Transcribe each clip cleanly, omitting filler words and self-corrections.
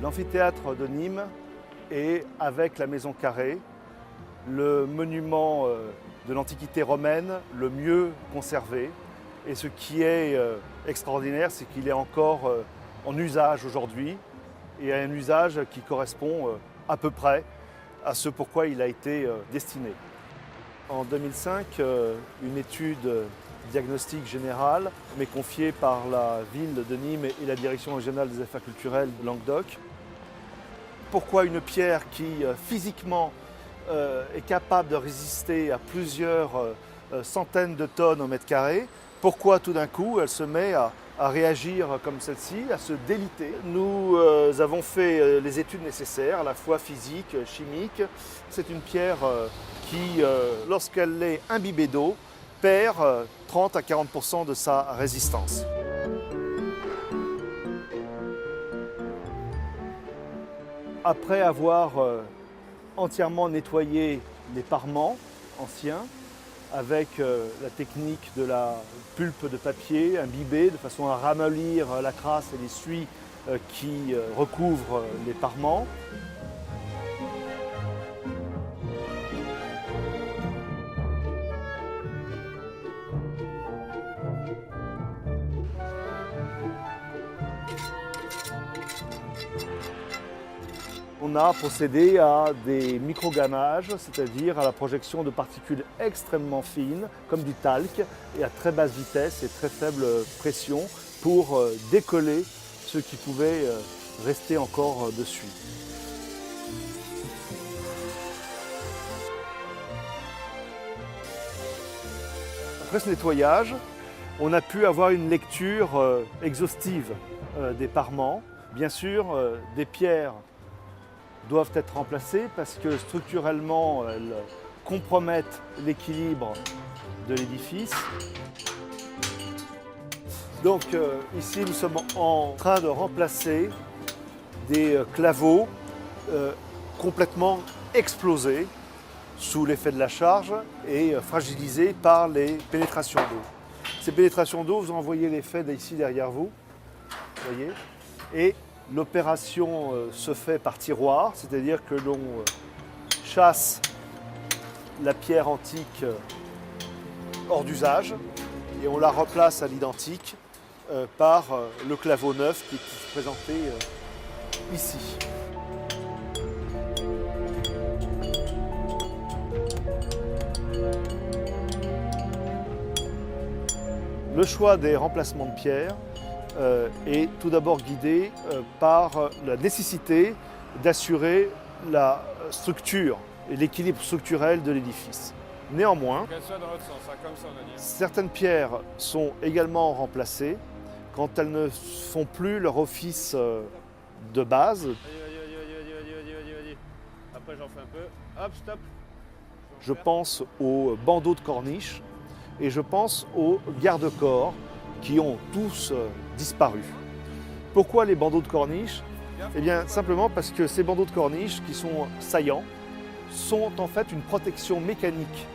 L'amphithéâtre de Nîmes est, avec la Maison Carrée, le monument de l'Antiquité romaine le mieux conservé. Et ce qui est extraordinaire, c'est qu'il est encore en usage aujourd'hui, et à un usage qui correspond à peu près à ce pourquoi il a été destiné. En 2005, une étude diagnostique générale m'est confiée par la ville de Nîmes et la direction régionale des affaires culturelles de Languedoc. Pourquoi une pierre qui physiquement est capable de résister à plusieurs centaines de tonnes au mètre carré, pourquoi tout d'un coup elle se met à réagir comme celle-ci, à se déliter? Nous avons fait les études nécessaires, à la fois physiques, chimiques. C'est une pierre qui, lorsqu'elle est imbibée d'eau, perd 30 à 40% de sa résistance. Après avoir entièrement nettoyé les parements anciens, avec la technique de la pulpe de papier imbibée de façon à ramollir la crasse et les suies qui recouvrent les parements. On a procédé à des micro-gammages, c'est-à-dire à la projection de particules extrêmement fines, comme du talc, et à très basse vitesse et très faible pression, pour décoller ce qui pouvait rester encore dessus. Après ce nettoyage, on a pu avoir une lecture exhaustive des parements. Bien sûr, des pierres doivent être remplacées parce que structurellement, elles compromettent l'équilibre de l'édifice. Donc ici, nous sommes en train de remplacer des claveaux complètement explosés sous l'effet de la charge et fragilisés par les pénétrations d'eau. Ces pénétrations d'eau, vous en voyez l'effet ici derrière vous, voyez, et l'opération se fait par tiroir, c'est-à-dire que l'on chasse la pierre antique hors d'usage et on la replace à l'identique par le claveau neuf qui est présenté ici. Le choix des remplacements de pierre est tout d'abord guidé par la nécessité d'assurer la structure et l'équilibre structurel de l'édifice. Néanmoins, certaines pierres sont également remplacées quand elles ne font plus leur office de base. Après j'en fais un peu. Hop, stop. Je pense aux bandeaux de corniche et je pense aux garde-corps qui ont tous disparu. Pourquoi les bandeaux de corniche? Eh bien simplement parce que ces bandeaux de corniche qui sont saillants sont en fait une protection mécanique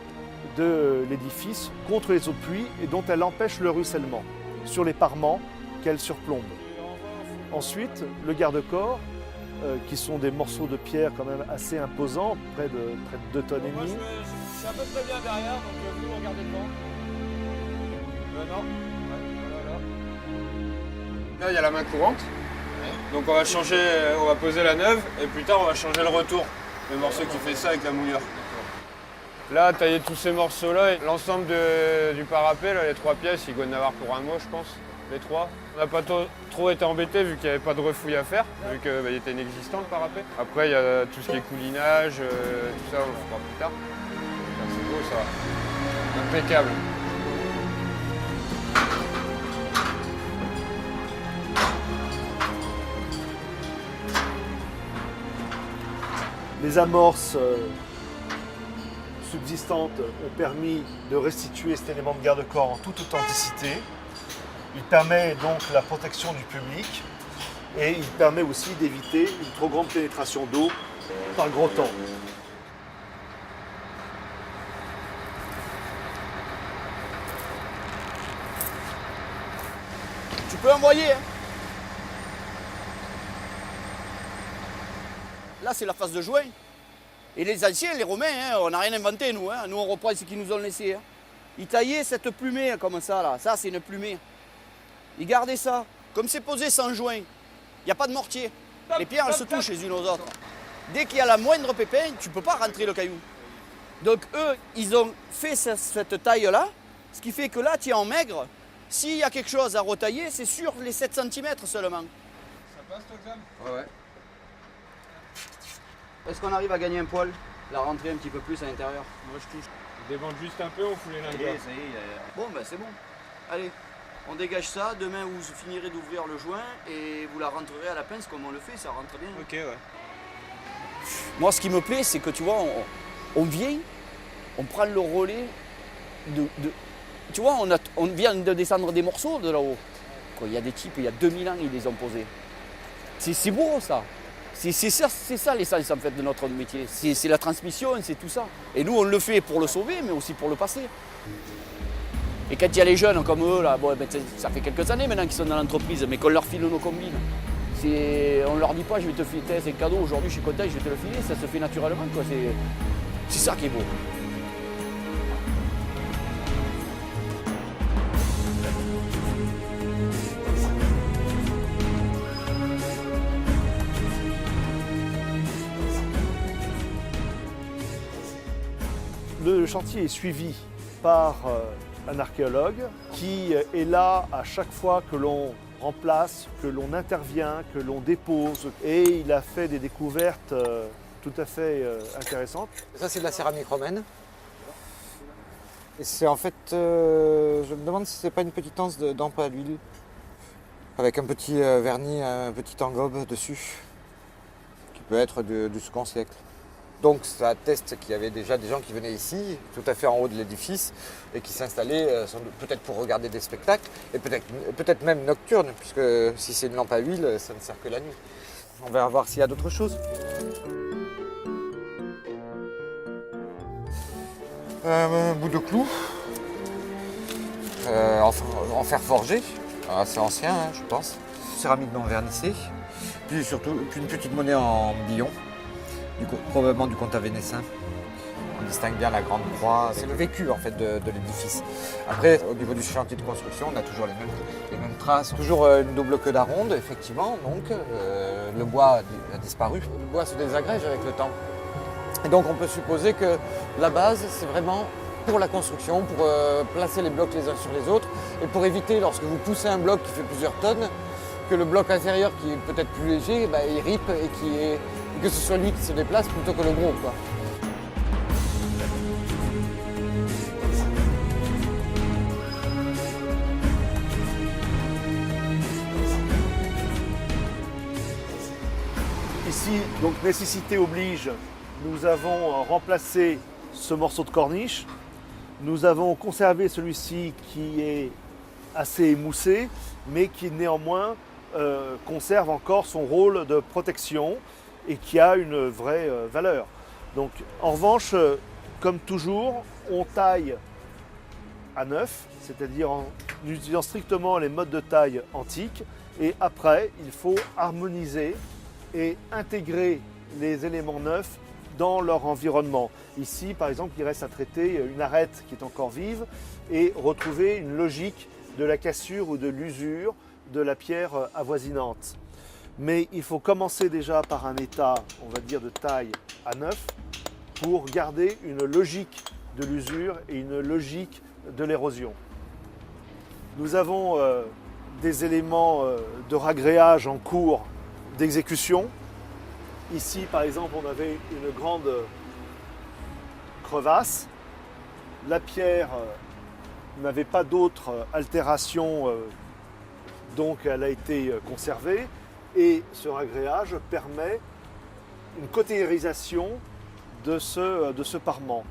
de l'édifice contre les eaux de pluie et dont elle empêche le ruissellement sur les parements qu'elle surplombe. Ensuite, le garde-corps, qui sont des morceaux de pierre quand même assez imposants, près de 2 tonnes et demie. Je suis à peu près bien derrière, donc vous regardez devant. Non. Là, il y a la main courante. Donc on va changer, on va poser la neuve et plus tard on va changer le retour. Le morceau qui fait ça avec la moulure. Là, tailler tous ces morceaux-là, et l'ensemble du parapet, là, les 3 pièces, il doit y en avoir pour un mois, je pense. Les 3. On n'a pas trop été embêté vu qu'il n'y avait pas de refouille à faire, vu qu'il était inexistant le parapet. Après, il y a tout ce qui est coulinage, tout ça, on le fera plus tard. C'est beau ça. Impeccable. Les amorces subsistantes ont permis de restituer cet élément de garde-corps en toute authenticité. Il permet donc la protection du public et il permet aussi d'éviter une trop grande pénétration d'eau par gros temps. Tu peux envoyer, hein? Là, c'est la face de joint. Et les anciens, les Romains, hein, on n'a rien inventé, nous. Hein. Nous, on reprend ce qu'ils nous ont laissé. Hein. Ils taillaient cette plumée comme ça, là. Ça, c'est une plumée. Ils gardaient ça. Comme c'est posé sans joint, il n'y a pas de mortier. Les pierres, elles se touchent les unes aux autres. Dès qu'il y a la moindre pépin, tu ne peux pas rentrer le caillou. Donc, eux, ils ont fait cette taille-là, ce qui fait que là, tu es en maigre. S'il y a quelque chose à retailler, c'est sur les 7 cm seulement. Ça passe, toi, Xav? Ouais. Est-ce qu'on arrive à gagner un poil? La rentrer un petit peu plus à l'intérieur? Moi, je touche. Je débande juste un peu, on fout les Ça y lingots. est, ça y est. Bon, ben c'est bon. Allez, on dégage ça. Demain, vous finirez d'ouvrir le joint et vous la rentrerez à la pince comme on le fait, ça rentre bien. Ok, ouais. Moi, ce qui me plaît, c'est que tu vois, on vient, on prend le relais tu vois, on vient de descendre des morceaux de là-haut. Il y a des types, il y a 2000 ans, ils les ont posés. C'est beau, ça. C'est ça l'essence en fait de notre métier. C'est la transmission, c'est tout ça. Et nous, on le fait pour le sauver, mais aussi pour le passer. Et quand il y a les jeunes comme eux, là, bon, ben, ça fait quelques années maintenant qu'ils sont dans l'entreprise, mais qu'on leur file nos combines. On ne leur dit pas, je vais te filer, c'est un cadeau, aujourd'hui je suis content, je vais te le filer, ça se fait naturellement. C'est ça qui est beau. Le chantier est suivi par un archéologue qui est là à chaque fois que l'on remplace, que l'on intervient, que l'on dépose. Et il a fait des découvertes tout à fait intéressantes. Ça, c'est de la céramique romaine. Et c'est en fait, je me demande si c'est pas une petite anse d'ample à l'huile, avec un petit vernis, un petit engobe dessus, qui peut être du second siècle. Donc ça atteste qu'il y avait déjà des gens qui venaient ici, tout à fait en haut de l'édifice, et qui s'installaient peut-être pour regarder des spectacles, et peut-être même nocturnes, puisque si c'est une lampe à huile, ça ne sert que la nuit. On va voir s'il y a d'autres choses. Un bout de clou, en fer forgé, assez ancien hein, je pense. Céramique non vernissée, puis surtout une petite monnaie en billon. Probablement du comtat vénécin. On distingue bien la grande croix. C'est le vécu en fait de l'édifice. Après, au niveau du chantier de construction, on a toujours les mêmes traces. Toujours une double queue d'aronde, effectivement. Donc le bois a disparu. Le bois se désagrège avec le temps. Et donc on peut supposer que la base, c'est vraiment pour la construction, pour placer les blocs les uns sur les autres, et pour éviter, lorsque vous poussez un bloc qui fait plusieurs tonnes, que le bloc inférieur, qui est peut-être plus léger, il ripe et que ce soit lui qui se déplace plutôt que le gros, quoi. Ici, donc nécessité oblige, nous avons remplacé ce morceau de corniche. Nous avons conservé celui-ci qui est assez émoussé, mais qui néanmoins conserve encore son rôle de protection et qui a une vraie valeur. Donc, en revanche, comme toujours, on taille à neuf, c'est-à-dire en utilisant strictement les modes de taille antiques, et après, il faut harmoniser et intégrer les éléments neufs dans leur environnement. Ici, par exemple, il reste à traiter une arête qui est encore vive et retrouver une logique de la cassure ou de l'usure de la pierre avoisinante. Mais il faut commencer déjà par un état, on va dire, de taille à neuf pour garder une logique de l'usure et une logique de l'érosion. Nous avons des éléments de ragréage en cours d'exécution. Ici, par exemple, on avait une grande crevasse. La pierre n'avait pas d'autre altération, donc elle a été conservée. Et ce ragréage permet une cautérisation de ce parement.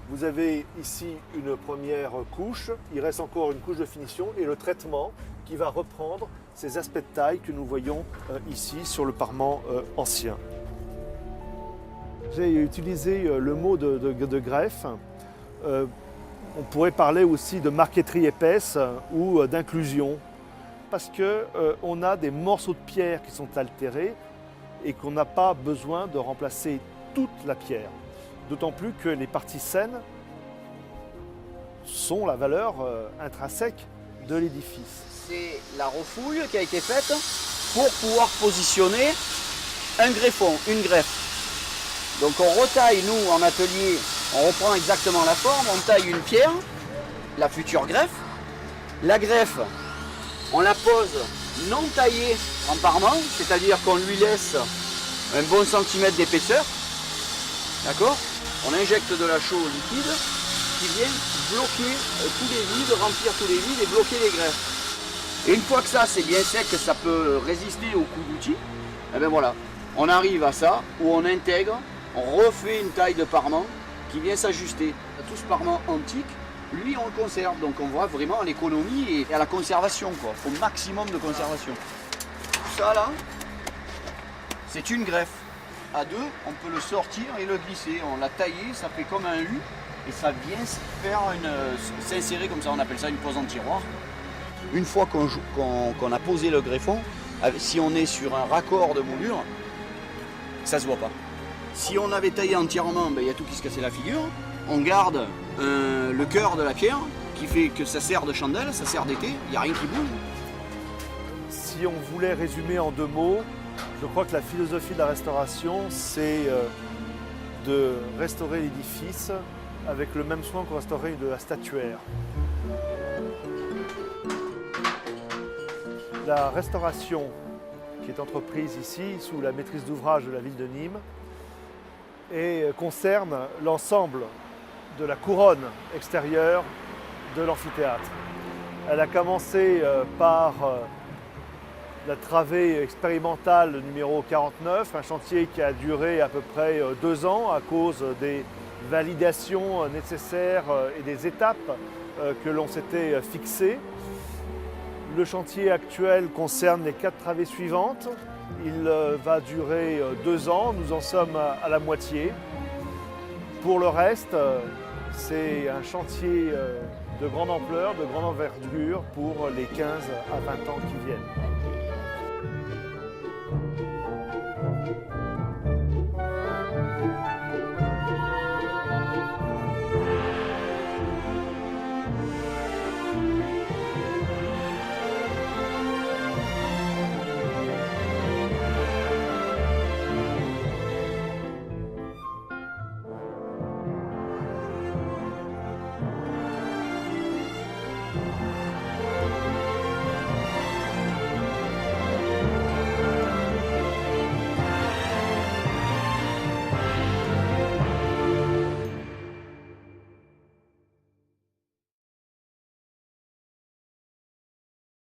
Vous avez ici une première couche, il reste encore une couche de finition et le traitement qui va reprendre ces aspects de taille que nous voyons ici sur le parement ancien. J'ai utilisé le mot de greffe. On pourrait parler aussi de marqueterie épaisse ou d'inclusion, parce qu'on a des morceaux de pierre qui sont altérés et qu'on n'a pas besoin de remplacer toute la pierre. D'autant plus que les parties saines sont la valeur intrinsèque de l'édifice. C'est la refouille qui a été faite pour pouvoir positionner un greffon, une greffe. Donc on retaille, nous, en atelier, on reprend exactement la forme, on taille une pierre, la future greffe. La greffe, on la pose non taillée en parement, c'est-à-dire qu'on lui laisse un bon centimètre d'épaisseur. D'accord? On injecte de la chaux liquide qui vient bloquer tous les vides, remplir tous les vides et bloquer les greffes. Et une fois que ça c'est bien sec, que ça peut résister au coup d'outil, et bien voilà, on arrive à ça où on intègre, on refait une taille de parement qui vient s'ajuster. Tout ce parement antique, lui on le conserve, donc on voit vraiment à l'économie et à la conservation, quoi, au maximum de conservation. Tout ça là, c'est une greffe. À deux, on peut le sortir et le glisser. On l'a taillé, ça fait comme un U et ça vient s'insérer comme ça, on appelle ça une pose en tiroir. Une fois qu'on a posé le greffon, si on est sur un raccord de moulure, ça se voit pas. Si on avait taillé entièrement, il y a tout qui se cassait la figure. On garde le cœur de la pierre qui fait que ça sert de chandelle, ça sert d'été, il n'y a rien qui bouge. Si on voulait résumer en 2 mots, je crois que la philosophie de la restauration, c'est de restaurer l'édifice avec le même soin qu'on restaurait de la statuaire. La restauration qui est entreprise ici sous la maîtrise d'ouvrage de la ville de Nîmes et concerne l'ensemble de la couronne extérieure de l'amphithéâtre. Elle a commencé par la travée expérimentale numéro 49, un chantier qui a duré à peu près 2 ans à cause des validations nécessaires et des étapes que l'on s'était fixées. Le chantier actuel concerne les 4 travées suivantes. Il va durer 2 ans, nous en sommes à la moitié. Pour le reste, c'est un chantier de grande ampleur, de grande envergure pour les 15 à 20 ans qui viennent.